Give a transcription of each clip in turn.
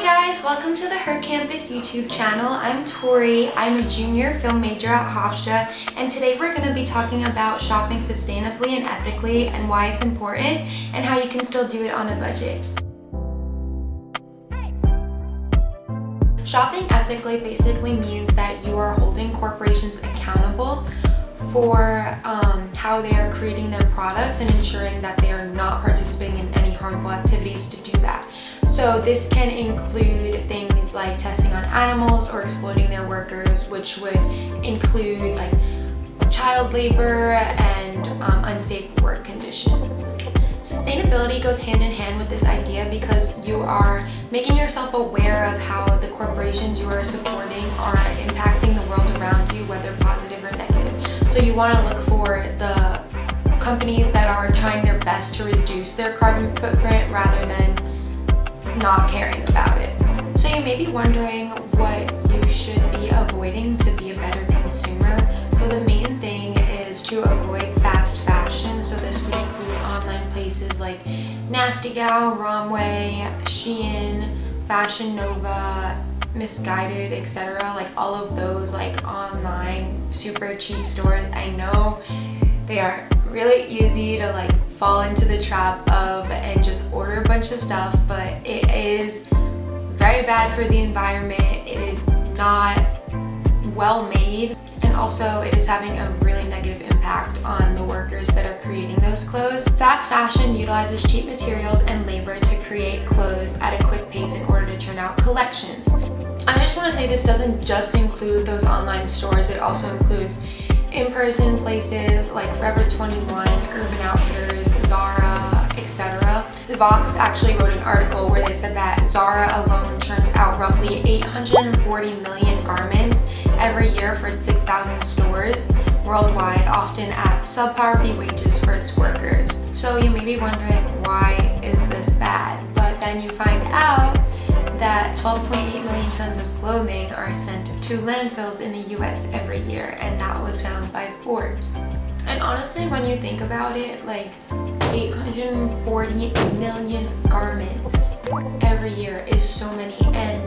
Hi guys, welcome to the Her Campus YouTube channel. I'm Tori. I'm a junior film major at Hofstra, and today we're going to be talking about shopping sustainably and ethically and why it's important and how you can still do it on a budget. Shopping ethically basically means that you are holding corporations accountable for how they are creating their products and ensuring that they are not participating in any harmful activities to do that. So this can include things like testing on animals or exploiting their workers, which would include like child labor and unsafe work conditions. Sustainability goes hand in hand with this idea because you are making yourself aware of how the corporations you are supporting are impacting the world around you, whether positive or negative. So you want to look for the companies that are trying their best to reduce their carbon footprint rather than not caring about it. So you may be wondering what you should be avoiding to be a better consumer. So the main thing is to avoid fast fashion. So this would include online places like Nasty Gal, Romway, Shein, Fashion Nova, Misguided, etc. Like all of those like online super cheap stores. I know they are really easy to like fall into the trap of and just order a bunch of stuff, but it is very bad for the environment. It is not well made, and also it is having a really negative impact on the workers that are creating those clothes. Fast fashion utilizes cheap materials and labor to create clothes at a quick pace in order to turn out collections. And I just want to say this doesn't just include those online stores, it also includes in-person places like Forever 21, Urban Outfitters, Zara, etc. Vox actually wrote an article where they said that Zara alone churns out roughly 840 million garments every year for its 6,000 stores worldwide, often at sub-poverty wages for its workers. So you may be wondering, why is this bad? But then you find out that 12.8 million tons of clothing are sent to landfills in the US every year, and that was found by Forbes. And honestly, when you think about it, like 840 million garments every year is so many, and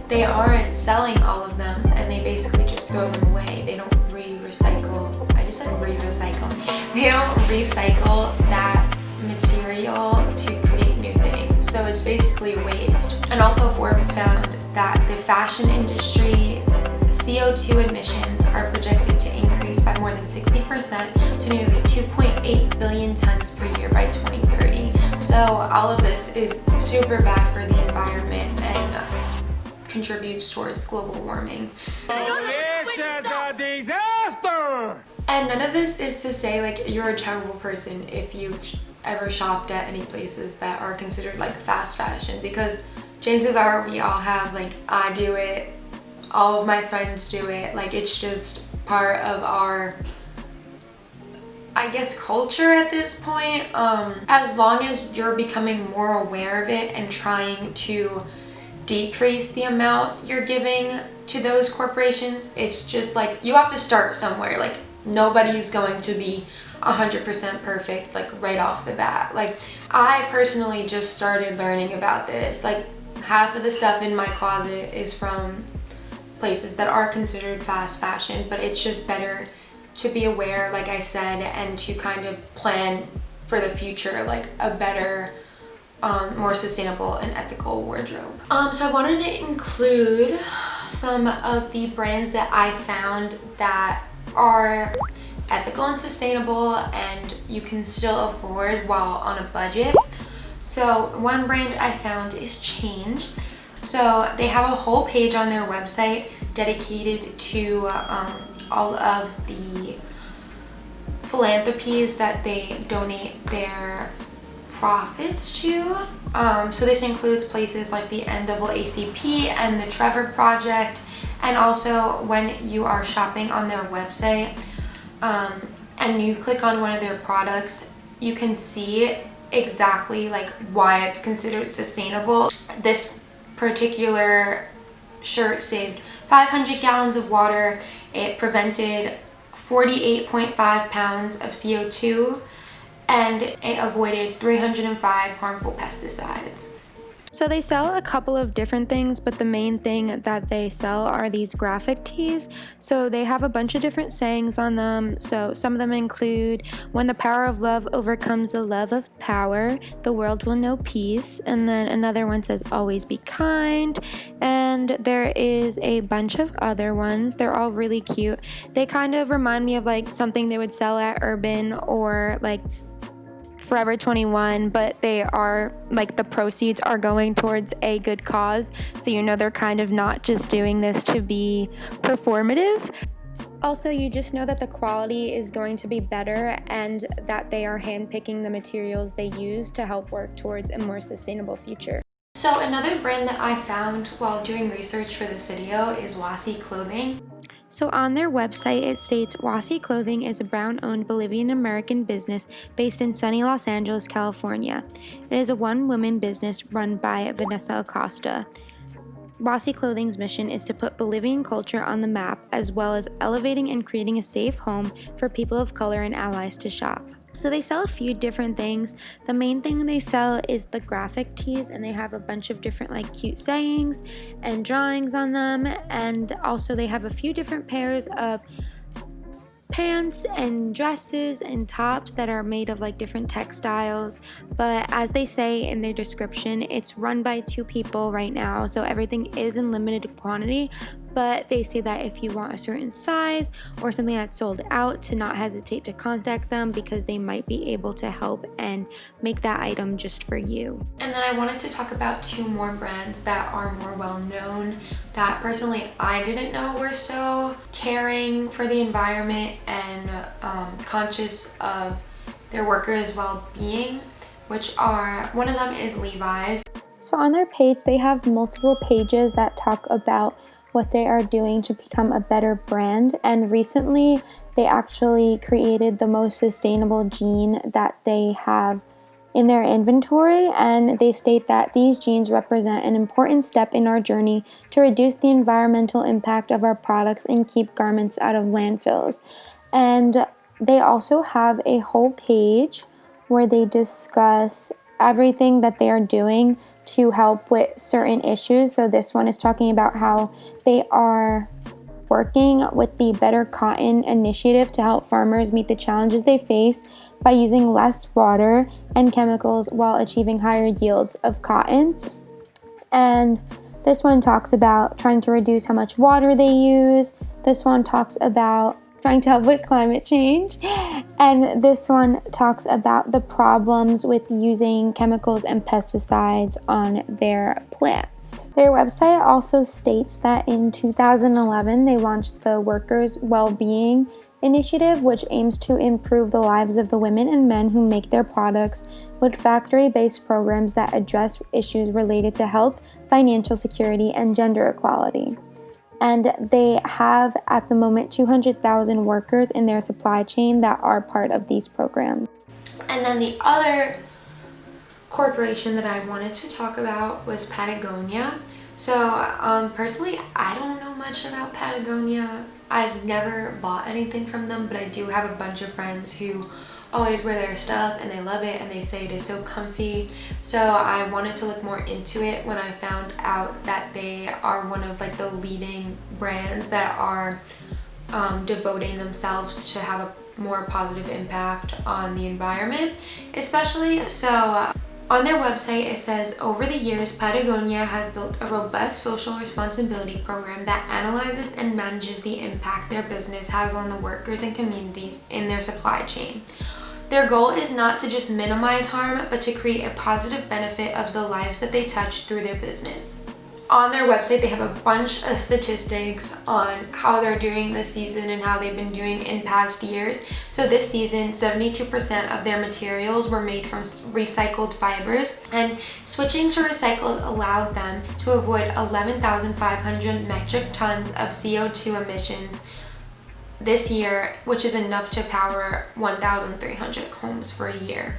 they aren't selling all of them, and they basically just throw them away. They don't recycle. I just said recycle. They don't recycle that material to create new things. So it's basically a waste. And also Forbes found that the fashion industry's CO2 emissions are projected to increase by more than 60% to nearly 2.8 billion tons per year by 2030. So all of this is super bad for the environment and contributes towards global warming. This is a disaster! And none of this is to say like you're a terrible person if you've ever shopped at any places that are considered like fast fashion, because chances are we all have, like I do it, all of my friends do it, like it's just part of our, I guess, culture at this point. As long as you're becoming more aware of it and trying to decrease the amount you're giving to those corporations, it's just like you have to start somewhere. Like nobody's going to be 100% perfect like right off the bat. Like I personally just started learning about this. Like half of the stuff in my closet is from places that are considered fast fashion, but it's just better to be aware, like I said, and to kind of plan for the future, like a better more sustainable and ethical wardrobe. So I wanted to include some of the brands that I found that are ethical and sustainable and you can still afford while on a budget. So one brand I found is Change. So they have a whole page on their website dedicated to all of the philanthropies that they donate their profits to. So this includes places like the NAACP and the Trevor Project, and also when you are shopping on their website and you click on one of their products, you can see exactly like why it's considered sustainable. This particular shirt saved 500 gallons of water, it prevented 48.5 pounds of CO2, and it avoided 305 harmful pesticides. So they sell a couple of different things, but the main thing that they sell are these graphic tees. So they have a bunch of different sayings on them. So some of them include, when the power of love overcomes the love of power, the world will know peace. And then another one says, always be kind. And there is a bunch of other ones. They're all really cute. They kind of remind me of like something they would sell at Urban or like Forever 21, but they are like the proceeds are going towards a good cause. So you know they're kind of not just doing this to be performative. Also, you just know that the quality is going to be better and that they are handpicking the materials they use to help work towards a more sustainable future. So another brand that I found while doing research for this video is Wasi Clothing. So on their website, it states Wasi Clothing is a Brown-owned Bolivian-American business based in sunny Los Angeles, California. It is a one-woman business run by Vanessa Acosta. Wasi Clothing's mission is to put Bolivian culture on the map, as well as elevating and creating a safe home for people of color and allies to shop. So they sell a few different things. The main thing they sell is the graphic tees, and they have a bunch of different like cute sayings and drawings on them. And also they have a few different pairs of pants and dresses and tops that are made of like different textiles, but as they say in their description, it's run by 2 people right now, so everything is in limited quantity. But they say that if you want a certain size or something that's sold out, to not hesitate to contact them because they might be able to help and make that item just for you. And then I wanted to talk about 2 more brands that are more well known that personally I didn't know were so caring for the environment and conscious of their workers' well-being, which are, one of them is Levi's. So on their page, they have multiple pages that talk about what they are doing to become a better brand, and recently they actually created the most sustainable jean that they have in their inventory, and they state that these jeans represent an important step in our journey to reduce the environmental impact of our products and keep garments out of landfills. And they also have a whole page where they discuss everything that they are doing to help with certain issues. So this one is talking about how they are working with the Better Cotton initiative to help farmers meet the challenges they face by using less water and chemicals while achieving higher yields of cotton. And this one talks about trying to reduce how much water they use. This one talks about trying to help with climate change. And this one talks about the problems with using chemicals and pesticides on their plants. Their website also states that in 2011, they launched the Workers' Well-Being Initiative, which aims to improve the lives of the women and men who make their products with factory-based programs that address issues related to health, financial security, and gender equality. And they have, at the moment, 200,000 workers in their supply chain that are part of these programs. And then the other corporation that I wanted to talk about was Patagonia. So personally, I don't know much about Patagonia. I've never bought anything from them, but I do have a bunch of friends who always wear their stuff and they love it and they say it is so comfy. So I wanted to look more into it when I found out that they are one of like the leading brands that are devoting themselves to have a more positive impact on the environment, especially. So on their website, it says, over the years, Patagonia has built a robust social responsibility program that analyzes and manages the impact their business has on the workers and communities in their supply chain. Their goal is not to just minimize harm, but to create a positive benefit of the lives that they touch through their business. On their website, they have a bunch of statistics on how they're doing this season and how they've been doing in past years. So this season, 72% of their materials were made from recycled fibers, and switching to recycled allowed them to avoid 11,500 metric tons of CO2 emissions this year, which is enough to power 1,300 homes for a year.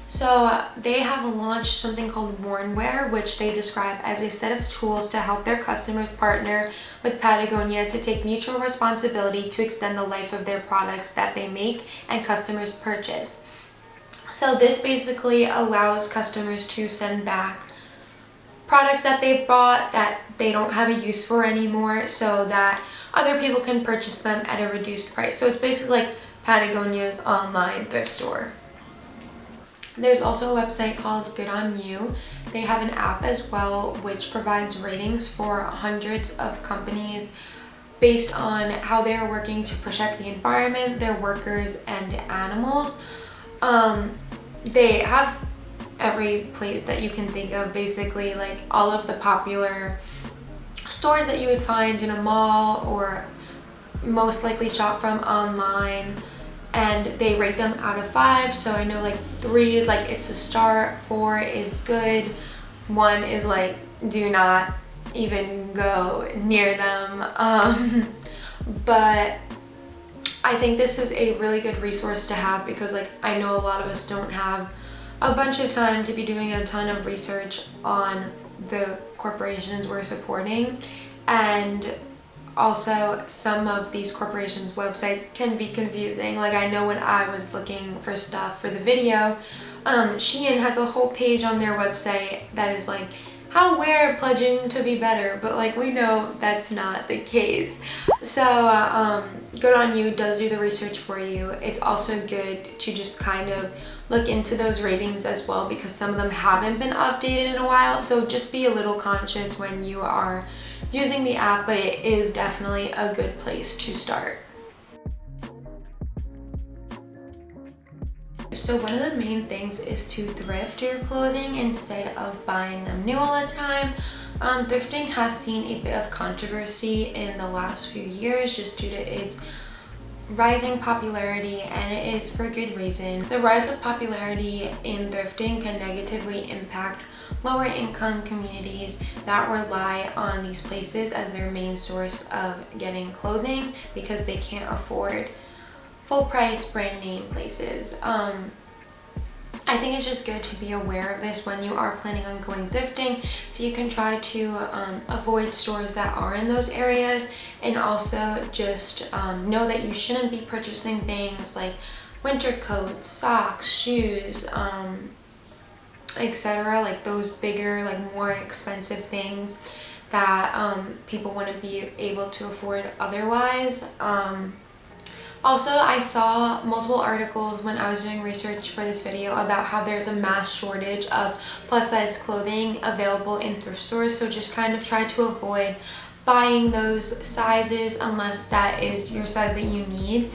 So they have launched something called Wornwear, which they describe as a set of tools to help their customers partner with Patagonia to take mutual responsibility to extend the life of their products that they make and customers purchase. So this basically allows customers to send back products that they've bought that they don't have a use for anymore so that other people can purchase them at a reduced price. So it's basically like Patagonia's online thrift store. There's also a website called Good On You. They have an app as well which provides ratings for hundreds of companies based on how they are working to protect the environment, their workers, and animals. They have every place that you can think of, basically, like all of the popular stores that you would find in a mall or most likely shop from online, and they rate them out of 5. So I know like 3 is like it's a start, 4 is good, 1 is like do not even go near them. But I think this is a really good resource to have because like I know a lot of us don't have a bunch of time to be doing a ton of research on the corporations we're supporting, and also some of these corporations' websites can be confusing. Like I know when I was looking for stuff for the video, Shein has a whole page on their website that is like how we're pledging to be better, but like we know that's not the case. So Good On You does do the research for you. It's also good to just kind of look into those ratings as well because some of them haven't been updated in a while, so just be a little conscious when you are using the app, but it is definitely a good place to start. So one of the main things is to thrift your clothing instead of buying them new all the time. Thrifting has seen a bit of controversy in the last few years just due to its rising popularity, and it is for good reason. The rise of popularity in thrifting can negatively impact lower income communities that rely on these places as their main source of getting clothing because they can't afford full price brand name places. I think it's just good to be aware of this when you are planning on going thrifting, so you can try to avoid stores that are in those areas, and also just know that you shouldn't be purchasing things like winter coats, socks, shoes, etc. Like those bigger, like more expensive things that people wouldn't be able to afford otherwise. Also, I saw multiple articles when I was doing research for this video about how there's a mass shortage of plus size clothing available in thrift stores, so just kind of try to avoid buying those sizes unless that is your size that you need.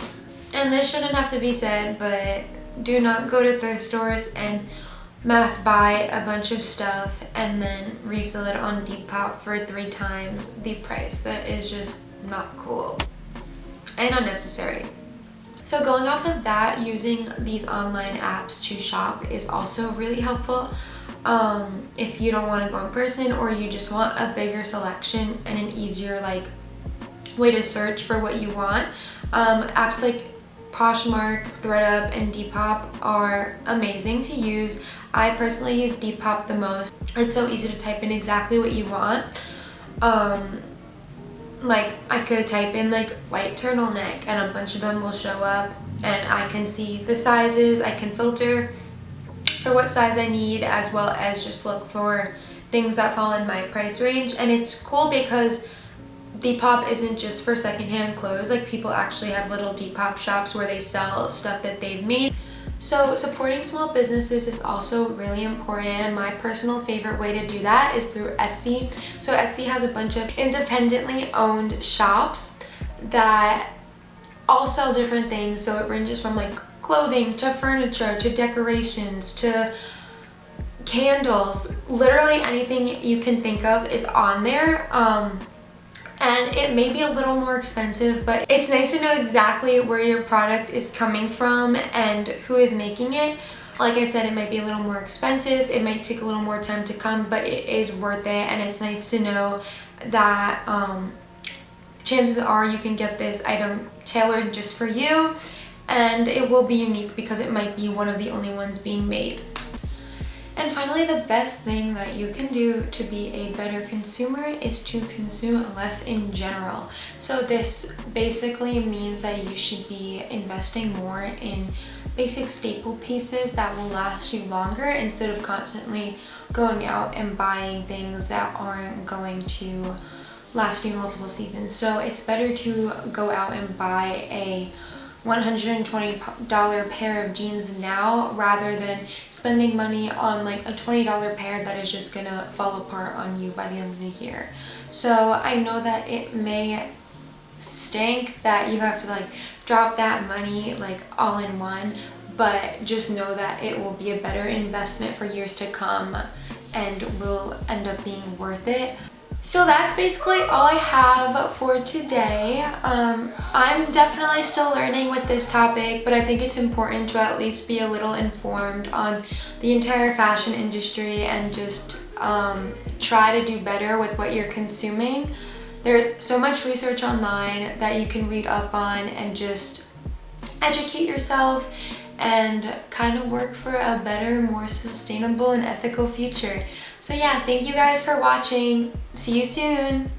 And this shouldn't have to be said, but do not go to thrift stores and mass buy a bunch of stuff and then resell it on Depop for 3 times the price. That is just not cool and unnecessary. So going off of that, using these online apps to shop is also really helpful. If you don't want to go in person or you just want a bigger selection and an easier like way to search for what you want, apps like Poshmark, ThredUp, and Depop are amazing to use. I personally use Depop the most. It's so easy to type in exactly what you want. Like I could type in like white turtleneck and a bunch of them will show up, and I can see the sizes. I can filter for what size I need, as well as just look for things that fall in my price range. And it's cool because Depop isn't just for secondhand clothes. Like people actually have little Depop shops where they sell stuff that they've made. So supporting small businesses is also really important, and my personal favorite way to do that is through Etsy. So Etsy has a bunch of independently owned shops that all sell different things. So it ranges from like clothing to furniture to decorations to candles. Literally anything you can think of is on there. And it may be a little more expensive, but it's nice to know exactly where your product is coming from and who is making it. Like I said, it might be a little more expensive, it might take a little more time to come, but it is worth it, and it's nice to know that chances are you can get this item tailored just for you, and it will be unique because it might be one of the only ones being made. And finally, the best thing that you can do to be a better consumer is to consume less in general. So this basically means that you should be investing more in basic staple pieces that will last you longer instead of constantly going out and buying things that aren't going to last you multiple seasons. So it's better to go out and buy a $120 pair of jeans now rather than spending money on like a $20 pair that is just gonna fall apart on you by the end of the year. So I know that it may stink that you have to like drop that money like all in one, but just know that it will be a better investment for years to come and will end up being worth it. So that's basically all I have for today. I'm definitely still learning with this topic, but I think it's important to at least be a little informed on the entire fashion industry and just try to do better with what you're consuming. There's so much research online that you can read up on and just educate yourself and kind of work for a better, more sustainable and ethical future. So yeah, thank you guys for watching. See you soon.